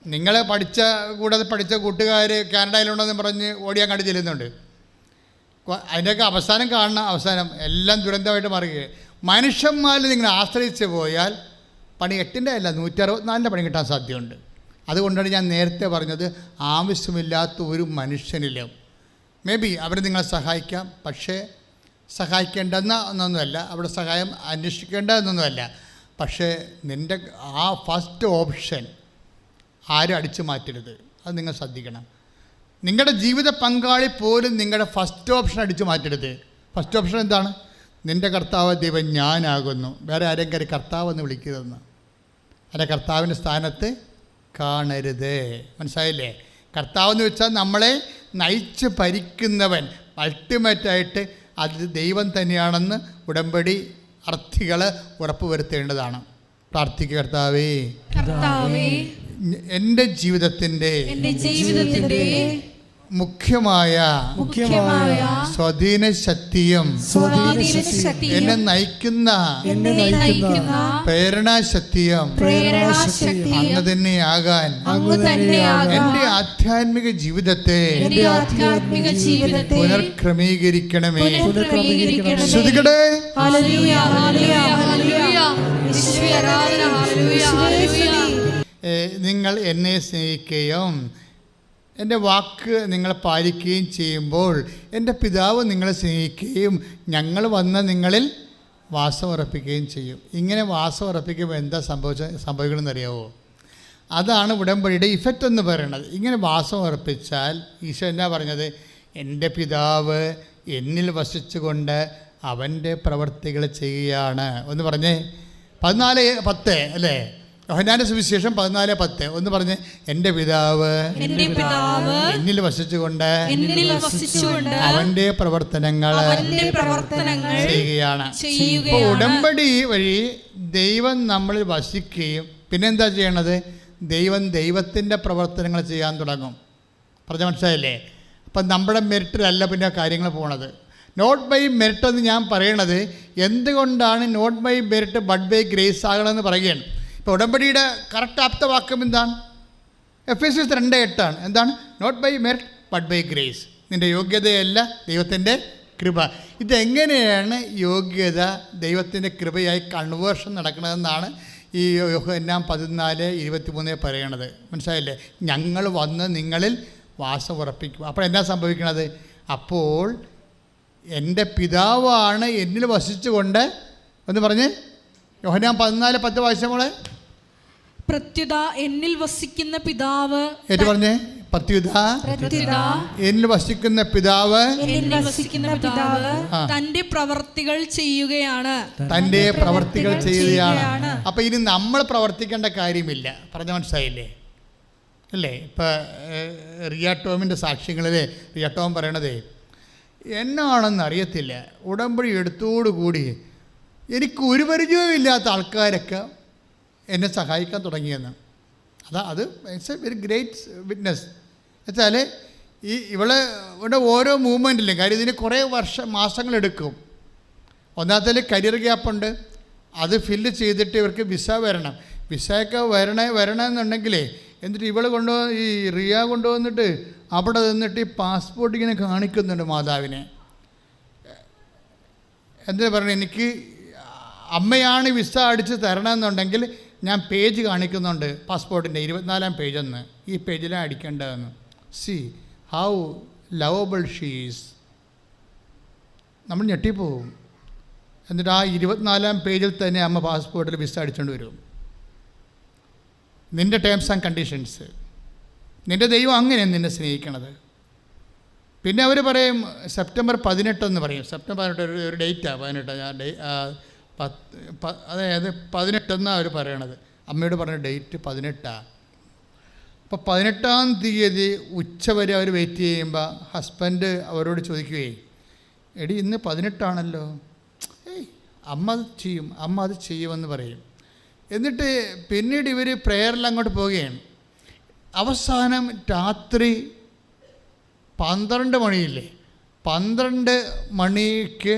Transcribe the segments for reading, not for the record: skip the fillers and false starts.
നിങ്ങൾ പഠിച്ച കൂട്ടുകാർ കാനഡയിലുണ്ടെന്ന് പറഞ്ഞ് ഓടിയാൻ കണ്ടു ചെല്ലുന്നുണ്ട്. അതിൻ്റെയൊക്കെ അവസാനം കാണണം. അവസാനം എല്ലാം ദുരന്തമായിട്ട് മാറുകയാണ്. മനുഷ്യന്മാരിൽ നിങ്ങൾ ആശ്രയിച്ച് പോയാൽ പണി 8ൻ്റെ അല്ല 164ൻ്റെ പണി കിട്ടാൻ സാധ്യതയുണ്ട്. അതുകൊണ്ടാണ് ഞാൻ നേരത്തെ പറഞ്ഞത്, ആവശ്യമില്ലാത്ത ഒരു മനുഷ്യനിലും മേ ബി അവർ നിങ്ങളെ സഹായിക്കാം, പക്ഷേ സഹായിക്കേണ്ടെന്ന എന്നൊന്നുമല്ല, അവിടെ സഹായം അന്വേഷിക്കേണ്ട എന്നൊന്നുമല്ല. പക്ഷേ നിൻ്റെ ആ ഫസ്റ്റ് ഓപ്ഷൻ ആരും അടിച്ചു മാറ്റരുത്. അത് നിങ്ങൾ ശ്രദ്ധിക്കണം. നിങ്ങളുടെ ജീവിത പങ്കാളി പോലും നിങ്ങളുടെ ഫസ്റ്റ് ഓപ്ഷൻ അടിച്ചു മാറ്റരുത്. ഫസ്റ്റ് ഓപ്ഷൻ എന്താണ്? നിൻ്റെ കർത്താവ് ദൈവം ഞാനാകുന്നു. വേറെ ആരെങ്കിലും കർത്താവ് എന്ന് വിളിക്കരുതെന്ന്. അല്ലെ, കർത്താവിൻ്റെ സ്ഥാനത്ത് കാണരുത്. മനസ്സിലായില്ലേ? കർത്താവെന്ന് വെച്ചാൽ നമ്മളെ നയിച്ച് ഭരിക്കുന്നവൻ. അൾട്ടിമേറ്റായിട്ട് അത് ദൈവം തന്നെയാണെന്ന് ഉടമ്പടി അർത്ഥികൾ ഉറപ്പുവരുത്തേണ്ടതാണ്. പ്രാർത്ഥിക്കുക. കർത്താവേ, എൻ്റെ ജീവിതത്തിൻ്റെ മുഖ്യമായ സ്വാധീന ശക്തിയും എന്നെ നയിക്കുന്ന പ്രേരണാശക്തിയും അങ്ങ് തന്നെയാകാൻ എൻ്റെ ആധ്യാത്മിക ജീവിതത്തെ പുനർക്രമീകരിക്കണമേ. ശ്രുതികടേ നിങ്ങൾ എന്നെ സ്നേഹിക്കുകയും എൻ്റെ വാക്ക് നിങ്ങൾ പാലിക്കുകയും ചെയ്യുമ്പോൾ എൻ്റെ പിതാവ് നിങ്ങളെ സ്നേഹിക്കുകയും ഞങ്ങൾ വന്ന് നിങ്ങളിൽ വാസം ഉറപ്പിക്കുകയും ചെയ്യും. ഇങ്ങനെ വാസം ഉറപ്പിക്കുമ്പോൾ എന്താ സംഭവിക്കണമെന്ന് അറിയാമോ? അതാണ് ഉടമ്പടിയുടെ ഇഫക്റ്റ് എന്ന് പറയുന്നത്. ഇങ്ങനെ വാസം ഉറപ്പിച്ചാൽ ഈശോ എന്നാ പറഞ്ഞത്? എൻ്റെ പിതാവ് എന്നിൽ വസിച്ചുകൊണ്ട് അവൻ്റെ പ്രവർത്തികൾ ചെയ്യുകയാണ്. ഒന്ന് പറഞ്ഞേ, 14:10 അല്ലേ? യോഹന്നാന്റെ സുവിശേഷം 14:10 ഒന്ന് പറഞ്ഞ്, എൻ്റെ പിതാവ് എന്നിൽ വസിച്ചുകൊണ്ട് അവൻ്റെ പ്രവർത്തനങ്ങൾ ചെയ്യുകയാണ്. ഇപ്പോൾ ഉടമ്പടി വഴി ദൈവം നമ്മളിൽ വസിക്കുകയും പിന്നെന്താ ചെയ്യണത്? ദൈവത്തിൻ്റെ പ്രവർത്തനങ്ങൾ ചെയ്യാൻ തുടങ്ങും. പറഞ്ഞ മനസ്സിലായില്ലേ? അപ്പം നമ്മുടെ മെറിറ്റിലല്ല പിന്നെ കാര്യങ്ങൾ പോണത്. നോട്ട് ബൈ മെറിറ്റ് എന്ന് ഞാൻ പറയണത് എന്തുകൊണ്ടാണ് not by merit but by grace ആകണമെന്ന് പറയുകയാണ്. ഇപ്പോൾ ഉടമ്പടിയുടെ കറക്റ്റ് ആപ്തവാക്യം എന്താണ്? Ephesians 2:8 എന്താണ്? Not by merit but by grace. നിൻ്റെ യോഗ്യതയല്ല, ദൈവത്തിൻ്റെ കൃപ. ഇതെങ്ങനെയാണ് യോഗ്യത ദൈവത്തിൻ്റെ കൃപയായി കൺവേർഷൻ നടക്കണതെന്നാണ് ഈ യോഹന്നാൻ 14:23 പറയണത്. മനസ്സിലായില്ലേ? ഞങ്ങൾ വന്ന് നിങ്ങളിൽ വാസം ഉറപ്പിക്കും. അപ്പോൾ എന്താ സംഭവിക്കണത്? അപ്പോൾ എൻ്റെ പിതാവാണ് എന്നിൽ വസിച്ചുകൊണ്ട് ഒന്ന് പറഞ്ഞ്, യോഹന്നാൻ 14:10 വായിച്ച മോളെ. പ്രത്യുത എന്നിൽ വസിക്കുന്ന പിതാവ്. ഏറ്റു പറഞ്ഞേ, പ്രത്യുത എന്നിൽ വസിക്കുന്ന പിതാവ് തന്റെ പ്രവർത്തികൾ ചെയ്യുകയാണ്. തൻ്റെ പ്രവർത്തികൾ ചെയ്യുകയാണ്. അപ്പം ഇനി നമ്മൾ പ്രവർത്തിക്കേണ്ട കാര്യമില്ല. പറഞ്ഞ മനസ്സിലായില്ലേ? അല്ലേ? ഇപ്പം റിയാട്ടോമിൻ്റെ സാക്ഷ്യങ്ങളിൽ റിയാട്ടോം പറയണതേ, എന്നാണെന്ന് അറിയത്തില്ല, ഉടമ്പടി എടുത്തോടുകൂടി എനിക്ക് ഒരു പരിചയവും ഇല്ലാത്ത ആൾക്കാരൊക്കെ എന്നെ സഹായിക്കാൻ തുടങ്ങിയെന്ന്. അത് it's A very great witness. വെച്ചാൽ ഇവിടെ ഓരോ മൂവ്മെൻറ്റിലും കാര്യം ഇതിന് കുറേ മാസങ്ങളെടുക്കും. ഒന്നാമത്തെ കരിയർ ഗ്യാപ്പുണ്ട്. അത് ഫില്ല് ചെയ്തിട്ട് ഇവർക്ക് വിസ വരണം. വിസയൊക്കെ വരണമെന്നുണ്ടെങ്കിലേ എന്നിട്ട് ഈ റിയ കൊണ്ടുവന്നിട്ട് അവിടെ നിന്നിട്ട് ഈ പാസ്പോർട്ട് ഇങ്ങനെ കാണിക്കുന്നുണ്ട് മാതാവിനെ. എന്തിനാ പറഞ്ഞത്? എനിക്ക് അമ്മയാണ് വിസ അടിച്ച് തരണമെന്നുണ്ടെങ്കിൽ ഞാൻ പേജ് കാണിക്കുന്നുണ്ട് പാസ്പോർട്ടിൻ്റെ 24ാം പേജെന്ന്. ഈ പേജിലാണ് അടിക്കേണ്ടതെന്ന്. See how lovable she is. നമ്മൾ ഞെട്ടിപ്പോവും. എന്നിട്ട് ആ 24ാം പേജിൽ തന്നെ അമ്മ പാസ്പോർട്ടിൽ വിസ അടിച്ചുകൊണ്ട് വരും. നിൻ്റെ ടേംസ് ആൻഡ് കണ്ടീഷൻസ്. നിൻ്റെ ദൈവം അങ്ങനെയാണ് നിന്നെ സ്നേഹിക്കണത്. പിന്നെ അവർ പറയും സെപ്റ്റംബർ 18 എന്ന് പറയും. സെപ്റ്റംബർ 18 ഒരു ഡേറ്റാണ് 18. അതായത് 18 എന്നാണ് അവർ പറയണത്. അമ്മയോട് പറഞ്ഞ ഡേറ്റ് 18. അപ്പോൾ 18-ാം തീയതി ഉച്ചവരെ അവർ വെയിറ്റ് ചെയ്യുമ്പോൾ ഹസ്ബൻഡ് അവരോട് ചോദിക്കുകയും, എടി ഇന്ന് 18 അമ്മ അത് ചെയ്യുമെന്ന് പറയും. എന്നിട്ട് പിന്നീട് ഇവർ പ്രേയറിൽ അങ്ങോട്ട് പോവുകയാണ്. അവസാനം രാത്രി 12 മണിയില്ലേ, 12 മണിക്ക്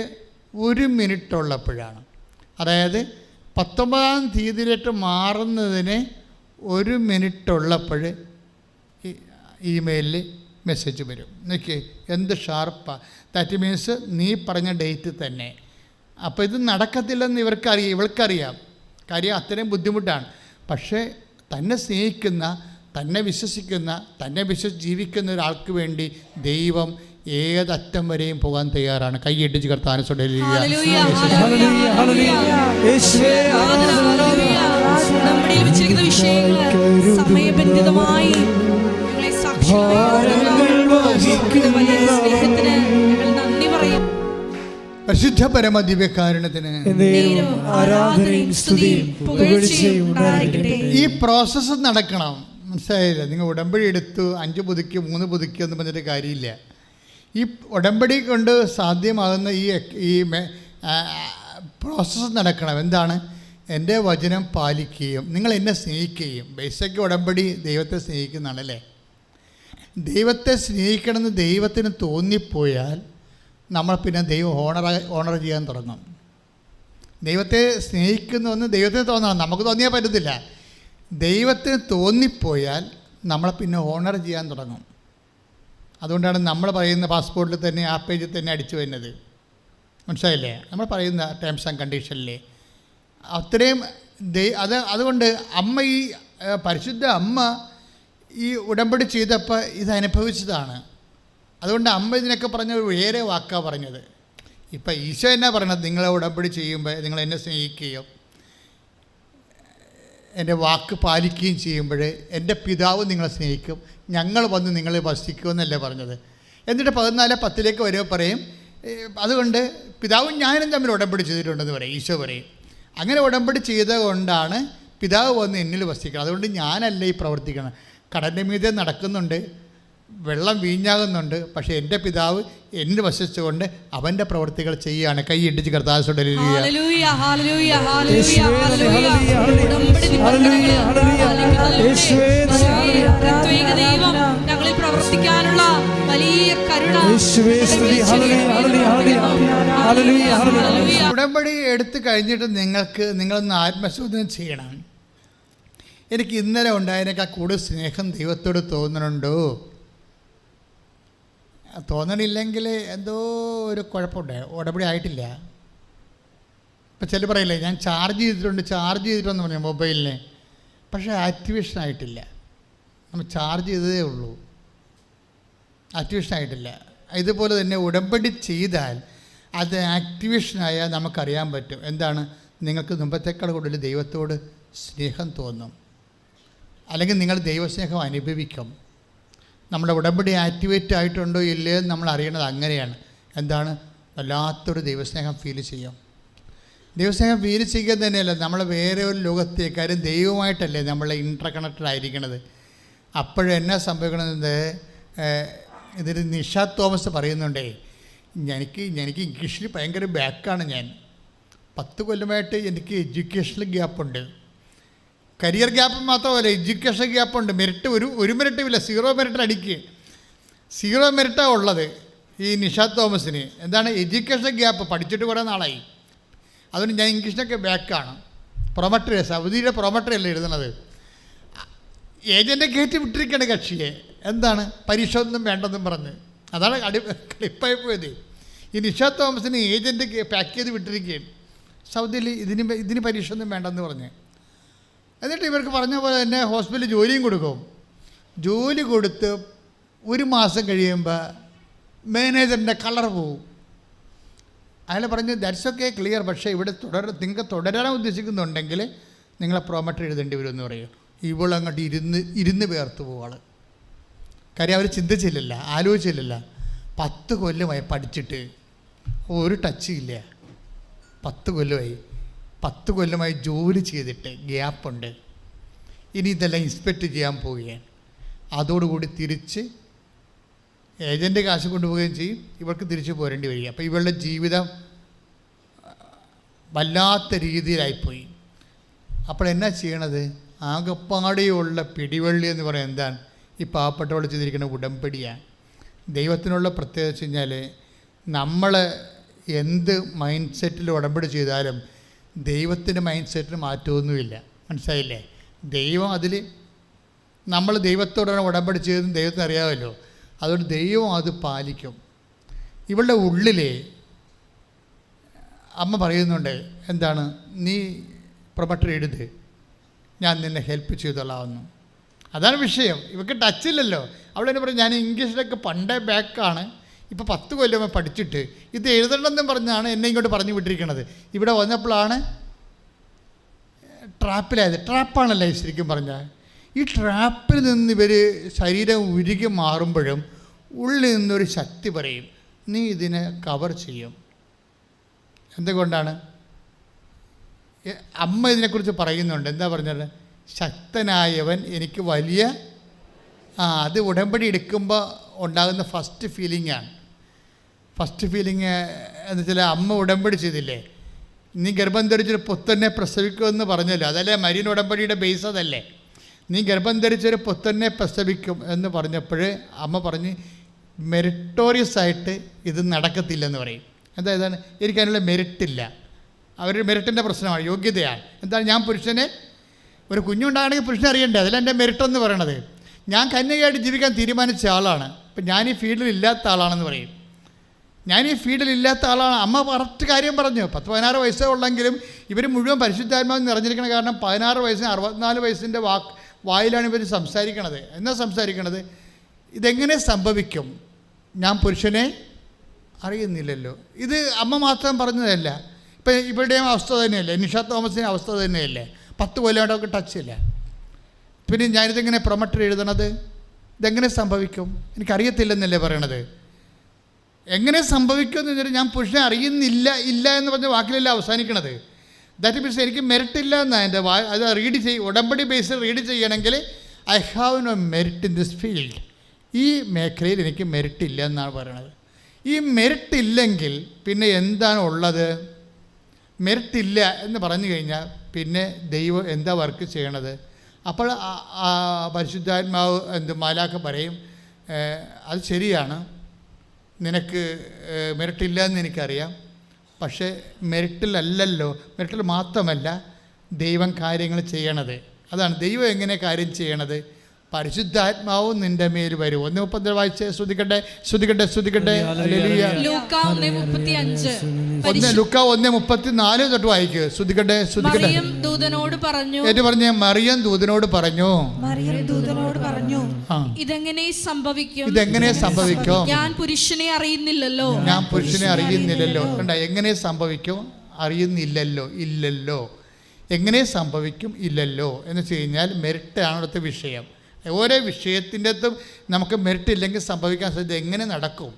1 മിനിറ്റ് ഉള്ളപ്പോഴാണ്, അതായത് 19-ാം തീയതിയിലേക്ക് മാറുന്നതിന് 1 മിനിറ്റ് ഉള്ളപ്പോൾ ഇമെയിലിൽ മെസ്സേജ് വരും. നോക്കി എന്ത് ഷാർപ്പാണ്. ദാറ്റ് മീൻസ് നീ പറഞ്ഞ ഡേറ്റ് തന്നെ. അപ്പോൾ ഇത് നടക്കത്തില്ലെന്ന് ഇവൾക്കറിയാം. കാര്യം അത്രയും ബുദ്ധിമുട്ടാണ്. പക്ഷേ തന്നെ സ്നേഹിക്കുന്ന, തന്നെ വിശ്വസിക്കുന്ന, തന്നെ ജീവിക്കുന്ന ഒരാൾക്ക് വേണ്ടി ദൈവം ഏതറ്റം വരെയും പോകാൻ തയ്യാറാണ്. കൈയിട്ടിച്ച് കർത്താവിനെ സമയബന്ധിതമായി പരിശുദ്ധ പരമ ദിവ്യകാരുണ്യത്തിന് ഈ പ്രോസസ്സ് നടക്കണം. മനസ്സിലായില്ല? നിങ്ങൾ ഉടമ്പടി എടുത്തു 5 പുതുക്കി 3 പുതുക്കി ഒന്നും പറഞ്ഞിട്ട് കാര്യമില്ല. ഈ ഉടമ്പടി കൊണ്ട് സാധ്യമാകുന്ന ഈ പ്രോസസ്സ് നടക്കണം. എന്താണ്? എൻ്റെ വചനം പാലിക്കുകയും നിങ്ങൾ എന്നെ സ്നേഹിക്കുകയും. ബേസിക് ഉടമ്പടി ദൈവത്തെ സ്നേഹിക്കുന്നതാണല്ലേ. ദൈവത്തെ സ്നേഹിക്കണമെന്ന് ദൈവത്തിന് തോന്നിപ്പോയാൽ നമ്മൾ പിന്നെ ദൈവം ഓണർ ചെയ്യാൻ തുടങ്ങും. ദൈവത്തെ സ്നേഹിക്കുന്നുവെന്ന് ദൈവത്തിന് തോന്നണം. നമുക്ക് തോന്നിയാൽ പറ്റത്തില്ല. ദൈവത്തിന് തോന്നിപ്പോയാൽ നമ്മളെ പിന്നെ ഓണർ ചെയ്യാൻ തുടങ്ങും. അതുകൊണ്ടാണ് നമ്മൾ പറയുന്ന പാസ്പോർട്ടിൽ തന്നെ ആ പേജിൽ തന്നെ അടിച്ചു വരുന്നത്. മനസ്സിലായില്ലേ? നമ്മൾ പറയുന്ന ടേംസ് ആൻഡ് കണ്ടീഷനിൽ അത്രയും അതുകൊണ്ട് അമ്മ, ഈ പരിശുദ്ധ അമ്മ ഈ ഉടമ്പടി ചെയ്തപ്പോൾ ഇത് അനുഭവിച്ചതാണ്. അതുകൊണ്ട് അമ്മ ഇതിനൊക്കെ പറഞ്ഞ വേറെ വാക്കാണ് പറഞ്ഞത്. ഇപ്പം ഈശോ എന്നാ പറയണത്? നിങ്ങളെ ഉടമ്പടി ചെയ്യുമ്പോൾ നിങ്ങൾ എന്നെ സ്നേഹിക്കുകയും എൻ്റെ വാക്ക് പാലിക്കുകയും ചെയ്യുമ്പോൾ എൻ്റെ പിതാവ് നിങ്ങളെ സ്നേഹിക്കും, ഞങ്ങൾ വന്ന് നിങ്ങളെ വസിക്കുമെന്നല്ലേ പറഞ്ഞത്. എന്നിട്ട് 14:10 വരുമ്പോൾ പറയും, അതുകൊണ്ട് പിതാവും ഞാനും തമ്മിൽ ഉടമ്പടി ചെയ്തിട്ടുണ്ടെന്ന് പറയും. ഈശോ പറയും അങ്ങനെ ഉടമ്പടി ചെയ്തത് കൊണ്ടാണ് പിതാവ് വന്ന് എന്നിൽ വസിക്കണം. അതുകൊണ്ട് ഞാനല്ല ഈ പ്രവർത്തിക്കണം. കടലിൻ്റെ മീതെ നടക്കുന്നുണ്ട്, വെള്ളം വീഞ്ഞാകുന്നുണ്ട്, പക്ഷേ എൻ്റെ പിതാവ് എന്നിൽ വസിച്ചുകൊണ്ട് അവൻ്റെ പ്രവൃത്തികൾ ചെയ്യുകയാണ്. കൈയിട്ടിച്ച് കർത്താവിനോട് ഉടമ്പടി എടുത്തു കഴിഞ്ഞിട്ട് നിങ്ങളൊന്ന് ആത്മശോധന ചെയ്യണം. എനിക്ക് ഇന്നലെ ഉണ്ടായതിനേക്കാൾ കൂടുതൽ സ്നേഹം ദൈവത്തോട് തോന്നുന്നുണ്ടോ? തോന്നണില്ലെങ്കിൽ എന്തോ ഒരു കുഴപ്പമുണ്ട്, ഉടമ്പടി ആയിട്ടില്ല. ഇപ്പം ചില പറയില്ലേ, ഞാൻ ചാർജ് ചെയ്തിട്ടുണ്ടെന്ന് പറഞ്ഞു മൊബൈലിനെ, പക്ഷേ ആക്ടിവേഷൻ ആയിട്ടില്ല. നമ്മൾ ചാർജ് ചെയ്തതേ ഉള്ളൂ, ആക്ടിവേഷൻ ആയിട്ടില്ല. ഇതുപോലെ തന്നെ ഉടമ്പടി ചെയ്താൽ അത് ആക്ടിവേഷനായാൽ നമുക്കറിയാൻ പറ്റും എന്താണ്. നിങ്ങൾക്ക് മുമ്പത്തേക്കാൾ കൂടുതൽ ദൈവത്തോട് സ്നേഹം തോന്നും, അല്ലെങ്കിൽ നിങ്ങൾ ദൈവസ്നേഹം അനുഭവിക്കും. നമ്മുടെ ഉടമ്പടി ആക്ടിവേറ്റ് ആയിട്ടുണ്ടോ ഇല്ലയോ എന്ന് നമ്മൾ അറിയണത് അങ്ങനെയാണ്. എന്താണ്? വല്ലാത്തൊരു ദൈവസ്നേഹം ഫീൽ ചെയ്യും. ദൈവസ്നേഹം ഫീൽ ചെയ്യുക തന്നെയല്ല, നമ്മൾ വേറെ ഒരു ലോകത്തേക്ക്, കാര്യം ദൈവമായിട്ടല്ലേ നമ്മൾ ഇൻ്റർ കണക്റ്റഡ് ആയിരിക്കണത്. അപ്പോഴെന്നാ സംഭവിക്കണമെന്നത് ഇതൊരു നിഷ തോമസ് പറയുന്നുണ്ടേ, എനിക്ക് ഇംഗ്ലീഷിൽ ഭയങ്കര ബാക്കാണ്. ഞാൻ 10 കൊല്ലമായിട്ട് എനിക്ക് എഡ്യൂക്കേഷണൽ ഗ്യാപ്പുണ്ട്. കരിയർ ഗ്യാപ്പ് മാത്രമല്ല, എഡ്യൂക്കേഷൻ ഗ്യാപ്പുണ്ട്. മെറിറ്റ് ഒരു മെറിറ്റുമില്ല, 0 മെറിറ്റ് അടിക്കുക. 0 മെറിറ്റാണ് ഉള്ളത് ഈ നിഷ തോമസിന്. എന്താണ്? Education gap. പഠിച്ചിട്ട് കുറേ നാളായി. അതുകൊണ്ട് ഞാൻ ഇംഗ്ലീഷിനൊക്കെ ബാക്കാണ്. പ്രൊമട്ടറി, സൗദിയുടെ പ്രൊമട്ടറി അല്ലേ എഴുതണത്. ഏജൻറ്റ് കയറ്റി വിട്ടിരിക്കുകയാണ് കക്ഷിയെ. എന്താണ്? പരീക്ഷ ഒന്നും വേണ്ടെന്നും പറഞ്ഞ്. അതാണ് ക്ലിപ്പായി പോയത്. ഈ നിഷ തോമസിന് ഏജൻറ്റ് പാക്ക് ചെയ്ത് വിട്ടിരിക്കുകയാണ് സൗദിയിൽ. ഇതിന് പരീക്ഷ ഒന്നും വേണ്ടെന്ന് പറഞ്ഞ്. എന്നിട്ട് ഇവർക്ക് പറഞ്ഞ പോലെ തന്നെ ഹോസ്പിറ്റലിൽ ജോലിയും കൊടുക്കും. ജോലി കൊടുത്ത് 1 മാസം കഴിയുമ്പോൾ മാനേജറിൻ്റെ കളർ പോവും. അയാൾ പറഞ്ഞു ദാറ്റ്സ് ഓക്കെ, ക്ലിയർ, പക്ഷേ ഇവിടെ നിങ്ങൾക്ക് തുടരാൻ ഉദ്ദേശിക്കുന്നുണ്ടെങ്കിൽ നിങ്ങളെ പ്രൊമോട്ടർ എഴുതേണ്ടി വരുമെന്ന് പറയും. ഇവളങ്ങോട്ട് ഇരുന്ന് പേർത്ത് പോവാൾ. കാര്യം അവർ ചിന്തിച്ചില്ലല്ല, ആലോചിച്ചില്ലല്ല. 10 കൊല്ലമായി പഠിച്ചിട്ട് ഒരു ടച്ചും ഇല്ല. 10 കൊല്ലമായി ജോലി ചെയ്തിട്ട് ഗ്യാപ്പുണ്ട്. ഇനി ഇതെല്ലാം ഇൻസ്പെക്റ്റ് ചെയ്യാൻ പോവുകയാണ്. അതോടുകൂടി തിരിച്ച് ഏജൻ്റ് കാശ് കൊണ്ടുപോവുകയും ചെയ്യും, ഇവർക്ക് തിരിച്ച് പോരേണ്ടി വരിക. അപ്പോൾ ഇവളുടെ ജീവിതം വല്ലാത്ത രീതിയിലായിപ്പോയി. അപ്പോൾ എന്നാ ചെയ്യണത്? ആകപ്പാടെയുള്ള പിടിവള്ളി എന്ന് പറയാൻ എന്താണ്? ഈ പാവപ്പെട്ടവൾ ചെയ്തിരിക്കുന്ന ഉടമ്പടിയാണ്. ദൈവത്തിനുള്ള പ്രത്യേകത വെച്ച് കഴിഞ്ഞാൽ നമ്മൾ എന്ത് മൈൻഡ് സെറ്റിൽ ഉടമ്പടി ചെയ്താലും ദൈവത്തിൻ്റെ മൈൻഡ് സെറ്റിന് മാറ്റമൊന്നുമില്ല. മനസ്സിലായില്ലേ? ദൈവം അതിൽ നമ്മൾ ദൈവത്തോടാണ് ഉടമ്പടി ചെയ്തതെന്ന് ദൈവത്തിന് അറിയാമല്ലോ. അതുകൊണ്ട് ദൈവം അത് പാലിക്കും. ഇവളുടെ ഉള്ളിൽ അമ്മ പറയുന്നുണ്ട്, എന്താണ്, നീ പ്രൊമോട്ടർ എഴുത്, ഞാൻ നിന്നെ ഹെൽപ്പ് ചെയ്തോളാമെന്ന്. അതാണ് വിഷയം. ഇവർക്ക് ടച്ചില്ലല്ലോ. അവളെന്നെ പറയും, ഞാൻ ഇംഗ്ലീഷിലൊക്കെ പണ്ടേ ബാക്കാണ്, ഇപ്പോൾ 10 കൊല്ലം പഠിച്ചിട്ട് ഇത് എഴുതണമെന്നും പറഞ്ഞാണ് എന്നെ ഇങ്ങോട്ട് പറഞ്ഞു വിട്ടിരിക്കുന്നത്. ഇവിടെ വന്നപ്പോഴാണ് ട്രാപ്പിലായത്. ട്രാപ്പാണല്ലേ ശരിക്കും പറഞ്ഞാൽ. ഈ ട്രാപ്പിൽ നിന്ന് ഇവർ ശരീരം ഉരുകി മാറുമ്പോഴും ഉള്ളിൽ നിന്നൊരു ശക്തി പറയും, നീ ഇതിനെ കവർ ചെയ്യും. എന്തുകൊണ്ടാണ്? അമ്മ ഇതിനെക്കുറിച്ച് പറയുന്നുണ്ട്. എന്താ പറഞ്ഞത്? ശക്തനായവൻ എനിക്ക് വലിയ അത് ഉടമ്പടി എടുക്കുമ്പോൾ ഉണ്ടാകുന്ന ഫസ്റ്റ് ഫീലിംഗാണ്. ഫസ്റ്റ് ഫീലിംഗ് എന്ന് വെച്ചാൽ അമ്മ ഉടമ്പടി ചെയ്തില്ലേ, നീ ഗർഭം ധരിച്ചൊരു പുത്രനെ പ്രസവിക്കുമെന്ന് പറഞ്ഞല്ലോ. അതല്ലേ മരീൻ ഉടമ്പടിയുടെ ബേസ്, അതല്ലേ? നീ ഗർഭം ധരിച്ചൊരു പുത്രനെ പ്രസവിക്കും എന്ന് പറഞ്ഞപ്പോൾ അമ്മ പറഞ്ഞ് മെറിറ്റോറിയസ് ആയിട്ട് ഇത് നടക്കത്തില്ലെന്ന് പറയും. എന്തായതാണ്? എനിക്കതിനുള്ള മെറിറ്റില്ല. അവരുടെ മെറിറ്റിൻ്റെ പ്രശ്നമാണ്, യോഗ്യതയാണ്. എന്താണ്? ഞാൻ പുരുഷനെ, ഒരു കുഞ്ഞുണ്ടാകണമെങ്കിൽ പുരുഷനെ അറിയണ്ടേ, അതിലെൻ്റെ മെറിറ്റെന്ന് പറയണത്. ഞാൻ കന്യകയായിട്ട് ജീവിക്കാൻ തീരുമാനിച്ച ആളാണ്. ഇപ്പം ഞാൻ ഈ ഫീൽഡിൽ ഇല്ലാത്ത ആളാണെന്ന് പറയും. ഞാൻ ഈ ഫീൽഡിൽ ഇല്ലാത്ത ആളാണ്. അമ്മ കറക്റ്റ് കാര്യം പറഞ്ഞു. 10-16 വയസ്സേ ഉള്ളെങ്കിലും ഇവർ മുഴുവൻ പരിശുദ്ധാത്മാവ് നിറഞ്ഞിരിക്കണം. കാരണം 16 വയസ്സിന് 64 വയസ്സിൻ്റെ വായിലാണ് ഇവർ സംസാരിക്കണത്. എന്നാ സംസാരിക്കണത്? ഇതെങ്ങനെ സംഭവിക്കും? ഞാൻ പുരുഷനെ അറിയുന്നില്ലല്ലോ. ഇത് അമ്മ മാത്രം പറഞ്ഞതല്ല. ഇപ്പം ഇവരുടെയും അവസ്ഥ തന്നെയല്ലേ, നിഷ തോമസിൻ്റെ അവസ്ഥ തന്നെയല്ലേ. 10 കൊല്ലമായിട്ടൊക്കെ ടച്ചില്ല. പിന്നെ ഞാനിതെങ്ങനെ പ്രൊമോട്ടർ എഴുതണത്? ഇതെങ്ങനെ സംഭവിക്കും? എനിക്കറിയത്തില്ലെന്നല്ലേ പറയണത്. എങ്ങനെ സംഭവിക്കുമെന്ന് വെച്ചാൽ ഞാൻ പുരുഷനെ അറിയുന്നില്ല എന്ന് പറഞ്ഞ വാക്കിലല്ല അവസാനിക്കണത്. ദാറ്റ് മീൻസ് എനിക്ക് മെറിറ്റില്ല എന്നാണ് എൻ്റെ അത് ഉടമ്പടി ബേസിൽ റീഡ് ചെയ്യണമെങ്കിൽ I have no merit in this field. ഈ മേഖലയിൽ എനിക്ക് മെറിറ്റ് ഇല്ല എന്നാണ് പറയണത്. ഈ മെറിറ്റ് ഇല്ലെങ്കിൽ പിന്നെ എന്താണ് ഉള്ളത്? മെറിറ്റ് ഇല്ല എന്ന് പറഞ്ഞു കഴിഞ്ഞാൽ പിന്നെ ദൈവം എന്താ വർക്ക് ചെയ്യണത്? അപ്പോൾ പരിശുദ്ധാത്മാവ് മാലാഖ പറയും, അത് ശരിയാണ്, നിനക്ക് മെറിറ്റില്ല എന്ന് എനിക്കറിയാം, പക്ഷേ മെറിറ്റിലല്ലല്ലോ, മെറിറ്റിൽ മാത്രമല്ല ദൈവം കാര്യങ്ങൾ ചെയ്യണത്. അതാണ് ദൈവം എങ്ങനെ കാര്യം ചെയ്യണത്. പരിശുദ്ധാത്മാവും നിന്റെ മേൽ വരും. 1:30 വായിച്ച് ശ്രുതിക്കട്ടെ. ലൂക്കാ 1:34 തൊട്ട് വായിക്കുക. ശ്രുതിക്കട്ടെ. മറിയം ദൂതനോട് പറഞ്ഞു, മറിയം ദൂതനോട് പറഞ്ഞു, ഇതെങ്ങനെ സംഭവിക്കും? ഞാൻ പുരുഷനെ അറിയുന്നില്ലല്ലോ. കണ്ട, എങ്ങനെ സംഭവിക്കും? അറിയുന്നില്ലല്ലോ, ഇല്ലല്ലോ. എങ്ങനെ സംഭവിക്കും? ഇല്ലല്ലോ എന്ന് വെച്ച് കഴിഞ്ഞാൽ മെറിറ്റാണ് അടുത്ത വിഷയം. ഓരോ വിഷയത്തിൻ്റെ അകത്തും നമുക്ക് മെറിറ്റ് ഇല്ലെങ്കിൽ സംഭവിക്കാൻ സാധ്യത. എങ്ങനെ നടക്കും?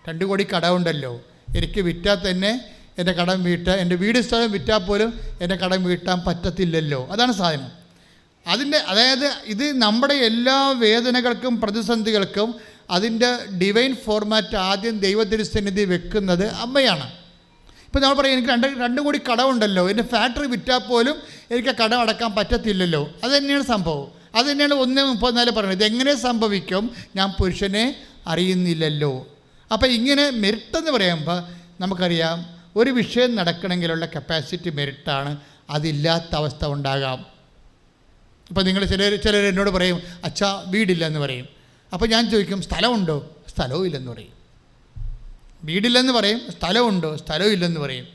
2 കോടി കടമുണ്ടല്ലോ, എനിക്ക് വിറ്റാൽ തന്നെ എൻ്റെ കടം വീട്ടാൻ, എൻ്റെ വീട് സ്ഥലം വിറ്റാൽ പോലും എൻ്റെ കടം വീട്ടാൻ പറ്റത്തില്ലല്ലോ. അതാണ് സാധനം. അതായത് ഇത് നമ്മുടെ എല്ലാ വേദനകൾക്കും പ്രതിസന്ധികൾക്കും അതിൻ്റെ ഡിവൈൻ ഫോർമാറ്റ് ആദ്യം ദൈവത്തിരുസന്നിധി വെക്കുന്നത് അമ്മയാണ്. ഇപ്പോൾ നമ്മൾ പറയും, എനിക്ക് 2 കോടി കടമുണ്ടല്ലോ, എൻ്റെ ഫാക്ടറി വിറ്റാൽ പോലും എനിക്ക് കടം അടക്കാൻ പറ്റത്തില്ലല്ലോ. അത് തന്നെയാണ് സംഭവം. അത് തന്നെയാണ് 1:34 പറയുന്നത്. ഇതെങ്ങനെ സംഭവിക്കും? ഞാൻ പുരുഷനെ അറിയുന്നില്ലല്ലോ. അപ്പോൾ ഇങ്ങനെ മെറിറ്റെന്ന് പറയുമ്പോൾ നമുക്കറിയാം, ഒരു വിഷയം നടക്കണമെങ്കിലുള്ള കപ്പാസിറ്റി മെറിറ്റാണ്. അതില്ലാത്ത അവസ്ഥ ഉണ്ടാകാം. ഇപ്പോൾ നിങ്ങൾ ചിലർ എന്നോട് പറയും, അച്ഛാ വീടില്ലെന്ന് പറയും. അപ്പോൾ ഞാൻ ചോദിക്കും, സ്ഥലമുണ്ടോ? സ്ഥലവും ഇല്ലെന്ന് പറയും. വീടില്ലെന്ന് പറയും, സ്ഥലമുണ്ടോ? സ്ഥലവും ഇല്ലെന്ന് പറയും.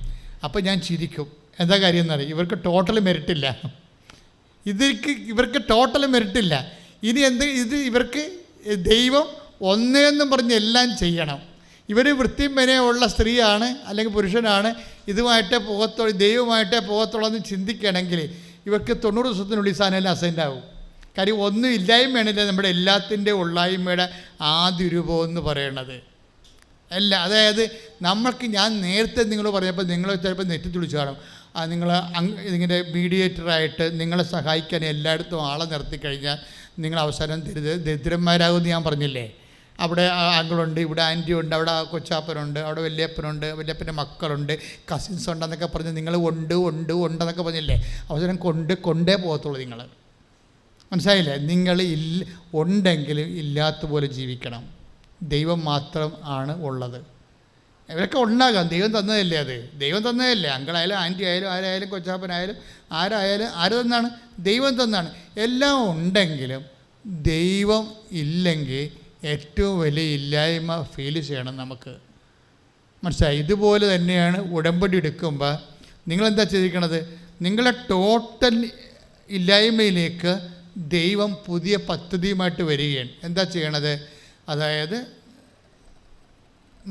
അപ്പോൾ ഞാൻ ചിരിക്കും. എന്താ കാര്യം എന്നറിയും, ഇവർക്ക് ടോട്ടൽ മെറിറ്റില്ല. ഇവർക്ക് ടോട്ടൽ മെറിറ്റില്ല. ഇനി ഇവർക്ക് ദൈവം ഒന്നേന്നും പറഞ്ഞ് എല്ലാം ചെയ്യണം. ഇവർ വൃത്തിയും മെനയുള്ള സ്ത്രീയാണ് അല്ലെങ്കിൽ പുരുഷനാണ്, ഇതുമായിട്ടേ പോകത്തുള്ളൂ, ദൈവമായിട്ടേ പോകത്തുള്ളൂ എന്ന് ചിന്തിക്കുകയാണെങ്കിൽ ഇവർക്ക് 90 ദിവസത്തിനുള്ളിൽ സാധനം അസൈൻഡ് ആവും. കാര്യം ഒന്നും ഇല്ലായ്മയാണില്ല നമ്മുടെ എല്ലാത്തിൻ്റെ ഉള്ളായ്മയുടെ ആദ്യ രൂപം എന്ന് പറയണത്. അതായത് ഞാൻ നേരത്തെ നിങ്ങൾ പറഞ്ഞപ്പോൾ നിങ്ങൾ ചിലപ്പോൾ നെറ്റി തുളിച്ച് കാണും, നിങ്ങൾ ഇതിൻ്റെ മീഡിയേറ്ററായിട്ട് നിങ്ങളെ സഹായിക്കാൻ എല്ലായിടത്തും ആളെ നിർത്തിക്കഴിഞ്ഞാൽ നിങ്ങൾ അവസാനം ദരിദ്രന്മാരാകുമെന്ന് ഞാൻ പറഞ്ഞില്ലേ. അവിടെ ആങ്കിളുണ്ട്, ഇവിടെ ആൻറ്റി ഉണ്ട്, അവിടെ കൊച്ചാപ്പനുണ്ട്, അവിടെ വല്യപ്പൻ്റെ മക്കളുണ്ട്, കസിൻസ് ഉണ്ടെന്നൊക്കെ പറഞ്ഞ് നിങ്ങൾ ഉണ്ടെന്നൊക്കെ പറഞ്ഞില്ലേ. അവസാനം കൊണ്ടേ പോകത്തുള്ളൂ. നിങ്ങൾ മനസ്സിലായില്ലേ? നിങ്ങൾ ഉണ്ടെങ്കിൽ ഇല്ലാത്ത പോലെ ജീവിക്കണം. ദൈവം മാത്രം ആണ് ഉള്ളത്. ഇവരൊക്കെ ഉണ്ടാകാം, ദൈവം തന്നതല്ലേ, അത് ദൈവം തന്നതല്ലേ. അങ്കിളായാലും ആൻറ്റി ആയാലും ആരായാലും കൊച്ചാപ്പനായാലും ആരായാലും ആര് തന്നാണ്? ദൈവം തന്നാണ്. എല്ലാം ഉണ്ടെങ്കിലും ദൈവം ഇല്ലെങ്കിൽ ഏറ്റവും വലിയ ഇല്ലായ്മ ഫീൽ ചെയ്യണം നമുക്ക്. മനസ്സിലായി? ഇതുപോലെ തന്നെയാണ് ഉടമ്പടി എടുക്കുമ്പോൾ നിങ്ങളെന്താ ചെയ്തിരിക്കണത്? നിങ്ങളെ ടോട്ടൽ ഇല്ലായ്മയിലേക്ക് ദൈവം പുതിയ പദ്ധതിയുമായിട്ട് വരികയാണ്. എന്താ ചെയ്യണത്? അതായത്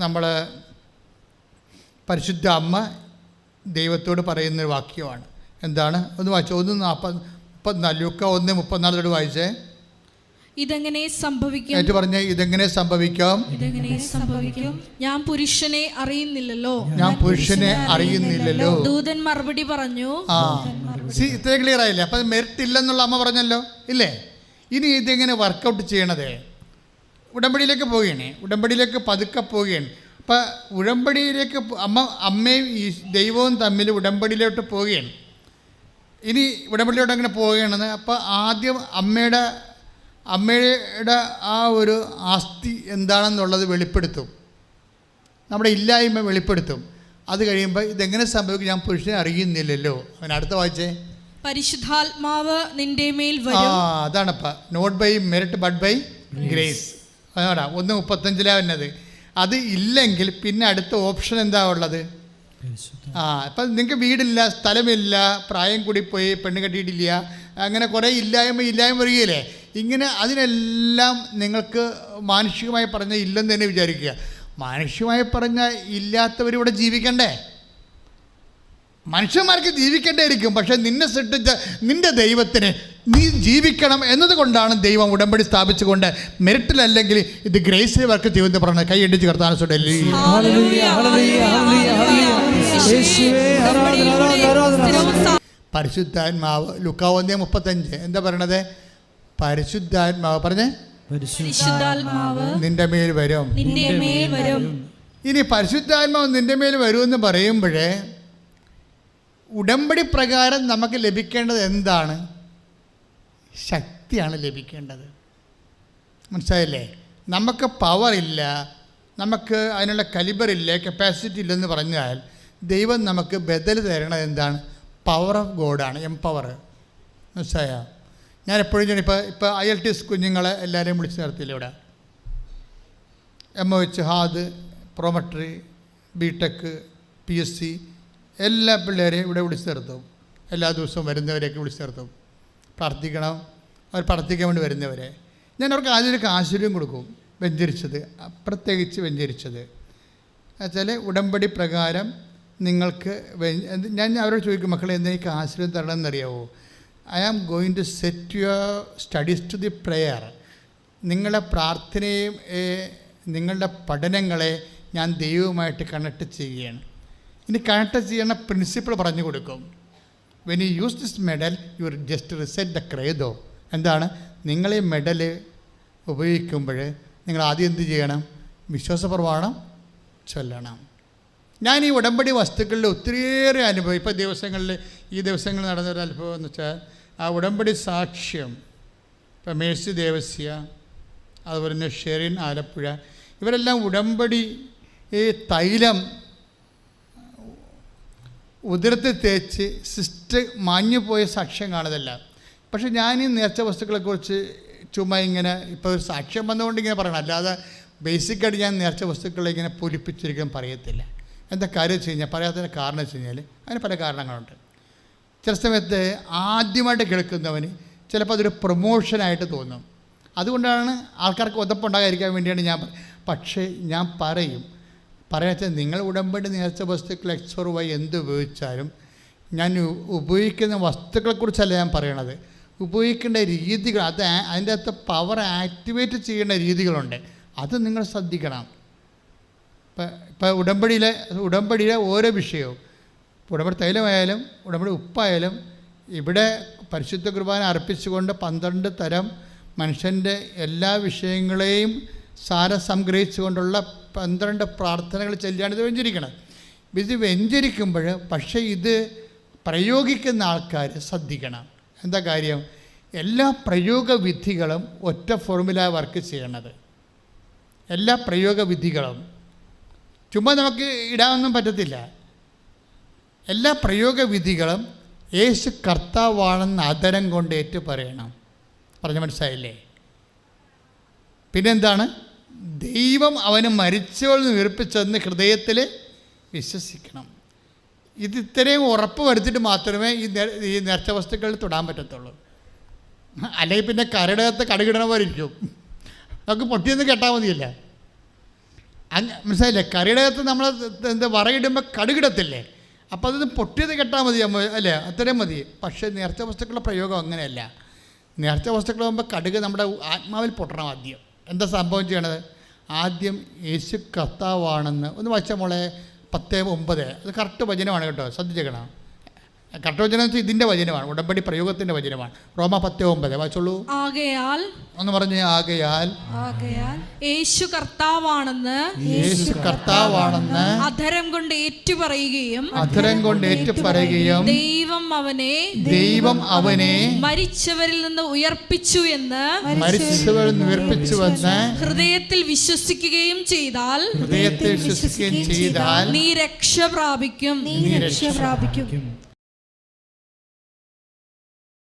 നമ്മൾ പരിശുദ്ധ അമ്മ ദൈവത്തോട് പറയുന്നൊരു വാക്യമാണ്. എന്താണ്? ഒന്ന് വായിച്ചോ. 1:44 ലൂക്ക 1:34 വായിച്ചേ. ഇതെങ്ങനെ സംഭവിക്കും? ഏറ്റു പറഞ്ഞേ, ഇതെങ്ങനെ സംഭവിക്കും? ഇതെങ്ങനെ സംഭവിക്കും? ഞാൻ പുരുഷനെ അറിയുന്നില്ലല്ലോ. ഞാൻ പുരുഷനെ അറിയുന്നില്ലല്ലോ. ദൂതൻ മറുപടി പറഞ്ഞു. ഇത്രയും ക്ലിയർ ആയില്ലേ? അപ്പം മെറിറ്റ് ഇല്ലെന്നുള്ള അമ്മ പറഞ്ഞല്ലോ, ഇല്ലേ? ഇനി ഇതെങ്ങനെ വർക്കൗട്ട് ചെയ്യണത്? ഉടമ്പടിയിലേക്ക് പോവുകയാണ്. ഉടമ്പടിയിലേക്ക് പതുക്കെ പോവുകയാണ്. അപ്പം ഉടമ്പടിയിലേക്ക് അമ്മയും ഈ ദൈവവും തമ്മിൽ ഉടമ്പടിയിലോട്ട് പോവുകയാണ്. ഇനി ഉടമ്പടിയിലോട്ട് അങ്ങനെ പോവുകയാണെന്ന്. അപ്പോൾ ആദ്യം അമ്മയുടെ ആ ഒരു ആസ്തി എന്താണെന്നുള്ളത് വെളിപ്പെടുത്തും, നമ്മുടെ ഇല്ലായ്മ വെളിപ്പെടുത്തും. അത് കഴിയുമ്പോൾ ഇതെങ്ങനെ സംഭവിക്കും? ഞാൻ പുരുഷനെ അറിയുന്നില്ലല്ലോ. അവൻ അടുത്ത വായിച്ചേ. പരിശുദ്ധാത്മാവ് നിന്റെ മേൽ വരും. അതാണപ്പ not by merit but by grace. അതാ 1:35 വന്നത്. അത് ഇല്ലെങ്കിൽ പിന്നെ അടുത്ത ഓപ്ഷൻ എന്താ ഉള്ളത്? ഇപ്പം നിങ്ങൾക്ക് വീടില്ല, സ്ഥലമില്ല, പ്രായം കൂടിപ്പോയി, പെണ്ണ് കെട്ടിയിട്ടില്ല, അങ്ങനെ കുറേ ഇല്ലായ്മ വരികയില്ലേ? ഇങ്ങനെ അതിനെല്ലാം നിങ്ങൾക്ക് മാനുഷികമായി പറഞ്ഞാൽ ഇല്ലെന്ന് തന്നെ വിചാരിക്കുക. മാനുഷികമായി പറഞ്ഞാൽ ഇല്ലാത്തവരിവിടെ ജീവിക്കണ്ടേ? മനുഷ്യന്മാർക്ക് ജീവിക്കേണ്ടിയിരിക്കും. പക്ഷേ നിന്നെ സൃഷ്ടിച്ച നിൻ്റെ ദൈവത്തിന് നീ ജീവിക്കണം എന്നതുകൊണ്ടാണ് ദൈവം ഉടമ്പടി സ്ഥാപിച്ചുകൊണ്ട് മെറിറ്റിലല്ലെങ്കിൽ ഇത് ഗ്രേസിൽ വർക്ക് ചെയ്യുമെന്ന് പറഞ്ഞത്. കൈ ഇടിച്ച് കർത്താൻ പരിശുദ്ധാത്മാവ് ലൂക്ക 1:35 എന്താ പറയണത്? പരിശുദ്ധാത്മാവ് പറഞ്ഞേ, നിന്റെ മേൽ വരും. ഇനി പരിശുദ്ധാത്മാവ് നിന്റെ മേൽ വരുമെന്ന് പറയുമ്പോഴേ ഉടമ്പടി പ്രകാരം നമുക്ക് ലഭിക്കേണ്ടത് എന്താണ്? ശക്തിയാണ് ലഭിക്കേണ്ടത്. മനസ്സിലായില്ലേ? നമുക്ക് പവറില്ല, നമുക്ക് അതിനുള്ള കലിബറില്ല, കപ്പാസിറ്റി ഇല്ലെന്ന് പറഞ്ഞാൽ ദൈവം നമുക്ക് ബദൽ തരണത് എന്താണ്? പവർ ഓഫ് ഗോഡാണ്, എംപവർ. മനസ്സിലായോ? ഞാൻ എപ്പോഴും ഇപ്പോൾ IELTS കുഞ്ഞുങ്ങളെ എല്ലാവരെയും വിളിച്ച് നിർത്തിയില്ല ഇവിടെ. MOH, ഹാദ്, പ്രോമട്രി, BTech, PSC എല്ലാ പിള്ളേരെയും ഇവിടെ വിളിച്ച് നിർത്തും. എല്ലാ ദിവസവും വരുന്നവരെയൊക്കെ വിളിച്ച് നിർത്തും. പ്രാർത്ഥിക്കണം, അവർ പ്രാർത്ഥിക്കാൻ വേണ്ടി വരുന്നവരെ. ഞാൻ അവർക്ക് ആദ്യം ആശീർവാദം കൊടുക്കും. വെഞ്ചരിച്ചത്, പ്രത്യേകിച്ച് വെഞ്ചരിച്ചത് എന്നുവെച്ചാൽ ഉടമ്പടി പ്രകാരം നിങ്ങൾക്ക് ഞാൻ അവരോട് ചോദിക്കും, മക്കളെ എന്തെങ്കിലും ആശീർവാദം തരണമെന്നറിയാവോ? I am going to set your studies to the prayer. നിങ്ങളുടെ പ്രാർത്ഥനയും നിങ്ങളുടെ പഠനങ്ങളെ ഞാൻ ദൈവവുമായിട്ട് കണക്ട് ചെയ്യുകയാണ്. ഇനി കണക്ട് ചെയ്യുന്ന പ്രിൻസിപ്പിൾ പറഞ്ഞു കൊടുക്കും. When you use this medal you just reset the credo. എന്താണ്? നിങ്ങൾ ഈ മെഡൽ ഉപയോഗിക്കുമ്പോൾ നിങ്ങൾ ആദ്യം എന്ത് ചെയ്യണം? വിശ്വാസപ്രമാണം ചൊല്ലണം. ഞാൻ ഈ ഉടമ്പടി വസ്തുക്കളിൽ ഒത്തിരിയേറെ അനുഭവം ഇപ്പോൾ ഈ ദിവസങ്ങളിൽ നടന്നൊരു അനുഭവം എന്ന് വെച്ചാൽ ആ ഉടമ്പടി സാക്ഷ്യം. ഇപ്പോൾ മേഴ്സി ദേവസ്യ, അതുപോലെ തന്നെ ഷെറിൻ ആലപ്പുഴ, ഇവരെല്ലാം ഉടമ്പടി ഈ തൈലം ഉദരത്തിൽ തേച്ച് സിസ്റ്റ് മാഞ്ഞുപോയ സാക്ഷ്യം കാണുന്നില്ല. പക്ഷേ ഞാൻ ഈ നേർച്ച വസ്തുക്കളെക്കുറിച്ച് ചുമ്മാ ഇങ്ങനെ ഇപ്പോൾ ഒരു സാക്ഷ്യം വന്നുകൊണ്ട് ഇങ്ങനെ പറയണം, അല്ലാതെ ബേസിക്കായിട്ട് ഞാൻ നേർച്ച വസ്തുക്കളെ ഇങ്ങനെ പൊലിപ്പിച്ചിരിക്കാൻ പറയത്തില്ല. എന്താ കാര്യം വെച്ച് കഴിഞ്ഞാൽ, പറയാത്തതിൻ്റെ കാരണം വെച്ച് കഴിഞ്ഞാൽ അതിന് പല കാരണങ്ങളുണ്ട്. ചില സമയത്ത് ആദ്യമായിട്ട് കേൾക്കുന്നവന് ചിലപ്പോൾ അതൊരു പ്രൊമോഷനായിട്ട് തോന്നും. അതുകൊണ്ടാണ് ആൾക്കാർക്ക് ഉതപ്പുണ്ടാകാതിരിക്കാൻ വേണ്ടിയാണ് ഞാൻ. പക്ഷേ ഞാൻ പറയാച്ചാൽ നിങ്ങൾ ഉടമ്പടി നേർച്ച വസ്തുക്കൾ XY എന്ത് ഉപയോഗിച്ചാലും ഞാൻ ഉപയോഗിക്കുന്ന വസ്തുക്കളെക്കുറിച്ചല്ല ഞാൻ പറയണത്, ഉപയോഗിക്കേണ്ട രീതികൾ, അതിൻ്റെ അകത്ത് പവർ ആക്ടിവേറ്റ് ചെയ്യേണ്ട രീതികളുണ്ട്, അത് നിങ്ങൾ ശ്രദ്ധിക്കണം. ഇപ്പോൾ ഉടമ്പടിയിലെ ഓരോ വിഷയവും, ഉടമ്പടി തൈലമായാലും ഉടമ്പടി ഉപ്പായാലും, ഇവിടെ പരിശുദ്ധ കുർബാന അർപ്പിച്ചുകൊണ്ട് 12 തരം മനുഷ്യൻ്റെ എല്ലാ വിഷയങ്ങളെയും സാരം സംഗ്രഹിച്ചുകൊണ്ടുള്ള 12 പ്രാർത്ഥനകൾ ചൊല്ലിയാണ് ഇത് വെഞ്ചരിക്കണം. ഇത് വെഞ്ചരിക്കുമ്പോൾ പക്ഷേ ഇത് പ്രയോഗിക്കുന്ന ആൾക്കാർ ശ്രദ്ധിക്കണം. എന്താ കാര്യം? എല്ലാ പ്രയോഗവിധികളും ഒറ്റ ഫോർമുല വർക്ക് ചെയ്യണത്. എല്ലാ പ്രയോഗവിധികളും ചുമ്മാ നമുക്ക് ഇടാനൊന്നും പറ്റത്തില്ല. എല്ലാ പ്രയോഗവിധികളും യേശു കർത്താവാണെന്ന് അധരം കൊണ്ട് ഏറ്റു പറയണം. പറഞ്ഞ മനസ്സിലായില്ലേ? പിന്നെന്താണ്? ദൈവം അവന് മരിച്ചവരിൽ നിന്ന് ഉയർപ്പിച്ചതെന്ന് ഹൃദയത്തിൽ വിശ്വസിക്കണം. ഇത് ഇത്രയും ഉറപ്പ് വരുത്തിയിട്ട് മാത്രമേ ഈ നേർച്ച വസ്തുക്കളിൽ തൊടാൻ പറ്റത്തുള്ളൂ. അല്ലെങ്കിൽ പിന്നെ കരടകത്ത് കടുകിടണ പോലെ ഇരിക്കും. നമുക്ക് പൊട്ടിയൊന്ന് കേട്ടാൽ മതിയല്ല. മനസ്സിലായില്ലേ? കരടകത്ത് നമ്മൾ വറയിടുമ്പോൾ കടുകിടത്തില്ലേ? അപ്പോൾ അതൊന്ന് പൊട്ടിയത് കെട്ടാൽ മതി അല്ലേ? അത്രയും മതി. പക്ഷേ നേർച്ച വസ്തുക്കളുടെ പ്രയോഗം അങ്ങനെയല്ല. നേർച്ച വസ്തുക്കളാകുമ്പോൾ കടുക് നമ്മുടെ ആത്മാവിൽ പൊട്ടണം ആദ്യം. എന്താ സംഭവം ചെയ്യണത്? ആദ്യം യേശു കർത്താവാണെന്ന് ഒന്ന് വായിച്ചാൽ മോളെ 10:9. അത് കറക്റ്റ് വചനമാണ് കേട്ടോ, ശ്രദ്ധിച്ചേക്കണം. കറക്റ്റ് വചനം വെച്ചാൽ ഇതിൻ്റെ വചനമാണ്, ഉടമ്പടി പ്രയോഗത്തിൻ്റെ വചനമാണ്. റോമ 10:9 വായിച്ചോളൂ. ആകയാൽ ഒന്ന് പറഞ്ഞ്, ആകയാൽ യേശു കർത്താവാണെന്ന് അധരം കൊണ്ട് ഏറ്റുപറയുകയും ദൈവം അവനെ മരിച്ചവരിൽ നിന്ന് ഉയർപ്പിച്ചുവെന്ന് ഹൃദയത്തിൽ വിശ്വസിക്കുകയും ചെയ്താൽ നീ രക്ഷ പ്രാപിക്കും.